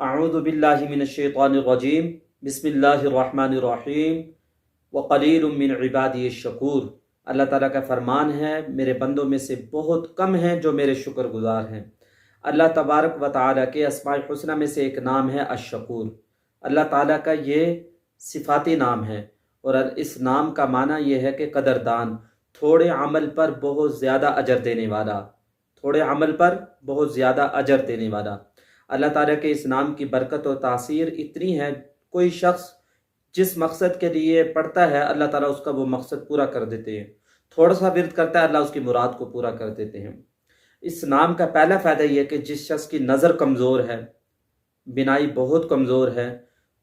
अऊज़ु बिल्लाहि मिनश्शैतानिर्रजीम बिस्मिल्लाहिर्रहमानिर्रहीम वक़लीलुम मिन इबादियश शकूर। अल्लाह ताला का फरमान है, मेरे बंदों में से बहुत कम हैं जो मेरे शुक्रगुजार हैं। अल्लाह तबारक व तआला के अस्माए हुस्ना में से एक नाम है अश-शकूर। अल्लाह ताला का ये सिफाती नाम है और इस नाम का माना यह है कि कदरदान, थोड़े अमल पर बहुत ज़्यादा अजर देने वाला, थोड़े अमल पर बहुत ज़्यादा अजर देने वाला। अल्लाह ताला के इस नाम की बरकत और तासीर इतनी है, कोई शख्स जिस मकसद के लिए पढ़ता है अल्लाह ताला उसका वो मकसद पूरा कर देते हैं। थोड़ा सा विर्द करता है, अल्लाह उसकी मुराद को पूरा कर देते हैं। इस नाम का पहला फ़ायदा यह है कि जिस शख्स की नज़र कमज़ोर है, बिनाई बहुत कमज़ोर है,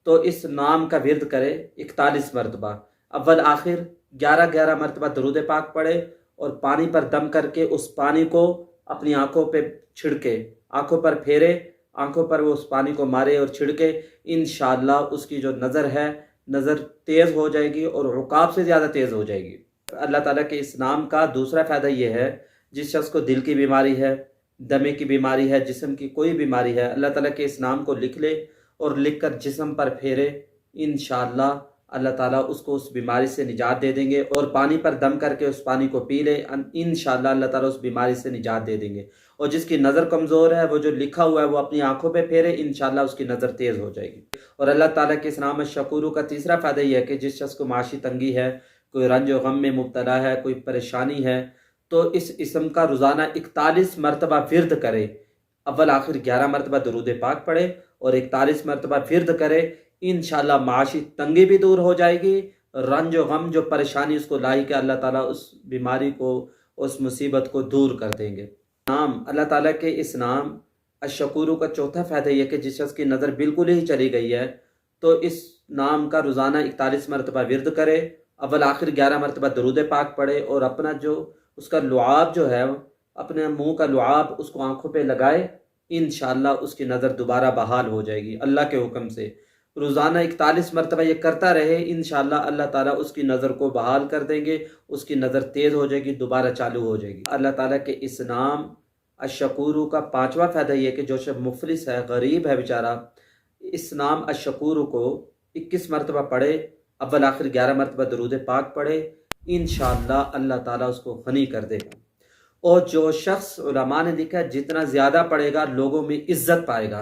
तो इस नाम का विर्द करे 41 मरतबा, अव्वल आखिर 11-11 मरतबा दरूद पाक पढ़े और पानी पर दम करके उस पानी को अपनी आंखों पे छिड़के, आंखों पर फेरे, आंखों पर वो उस पानी को मारे और छिड़के। इंशाअल्लाह उसकी जो नज़र है, नज़र तेज़ हो जाएगी और उकाब से ज़्यादा तेज़ हो जाएगी। अल्लाह ताला के इस नाम का दूसरा फ़ायदा ये है, जिस शख्स को दिल की बीमारी है, दमे की बीमारी है, जिस्म की कोई बीमारी है, अल्लाह ताला के इस नाम को लिख ले और लिख कर जिस्म पर फेरे, इंशाअल्लाह अल्लाह ताला उसको उस बीमारी से निजात दे देंगे। और पानी पर दम करके उस पानी को पी ले, इंशाअल्लाह अल्लाह ताला उस बीमारी से निजात दे देंगे। और जिसकी नज़र कमज़ोर है, वो जो लिखा हुआ है वो अपनी आंखों पे फेरे, इंशाअल्लाह उसकी नज़र तेज़ हो जाएगी। और अल्लाह ताला के इस नाम शकूर का तीसरा फ़ायदा यह है कि जिस शख्स को माशी तंगी है, कोई रंज व गम में मुब्तला है, कोई परेशानी है, तो इस इसम का रोज़ाना 41 मरतबा विर्द करे, अव्वल आखिर 11 मरतबा दरूद पाक पढ़े और 41 मरतबा विर्द करे। इंशाअल्लाह माशी तंगी भी दूर हो जाएगी, रंज व गम जो परेशानी उसको लाई कि अल्लाह ताला उस बीमारी को, उस मुसीबत को दूर कर देंगे। नाम अल्लाह ताला के इस नाम अश-शकूर का चौथा फ़ायदा यह कि जिस शख्स की नज़र बिल्कुल ही चली गई है, तो इस नाम का रोज़ाना 41 मरतबा विर्द करे, अव्वल आखिर 11 मरतबा दरूद पाक पढ़े और अपना जो उसका लुआब जो है, अपने मुंह का लुआब उसको आंखों पे लगाए, इंशाअल्लाह उसकी नज़र दोबारा बहाल हो जाएगी अल्लाह के हुक्म से। रोज़ाना 41 मरतबा ये करता रहे, इंशाअल्लाह अल्लाह ताला उसकी नज़र को बहाल कर देंगे, उसकी नज़र तेज़ हो जाएगी, दोबारा चालू हो जाएगी। अल्लाह ताला के इस नाम अश-शकूर का पांचवा फ़ायदा ये कि जो शख्स मुफलिस है, गरीब है बेचारा, इस नाम अश-शकूर को 21 मरतबा पढ़े, अव्वल आखिर 11 मरतबा दरूद पाक पढ़े, इंशाअल्लाह अल्लाह ताला उसको गनी कर देगा। और जो शख्स, उलमा ने लिखा है, जितना ज़्यादा पढ़ेगा लोगों में इज्जत पाएगा।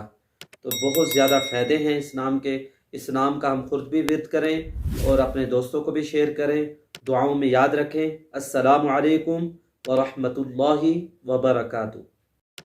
तो बहुत ज़्यादा फ़ायदे हैं इस नाम के। इस नाम का हम खुद भी विर्द करें और अपने दोस्तों को भी शेयर करें, दुआओं में याद रखें। अस्सलामु अलैकुम व रहमतुल्लाहि व बरकातुहू।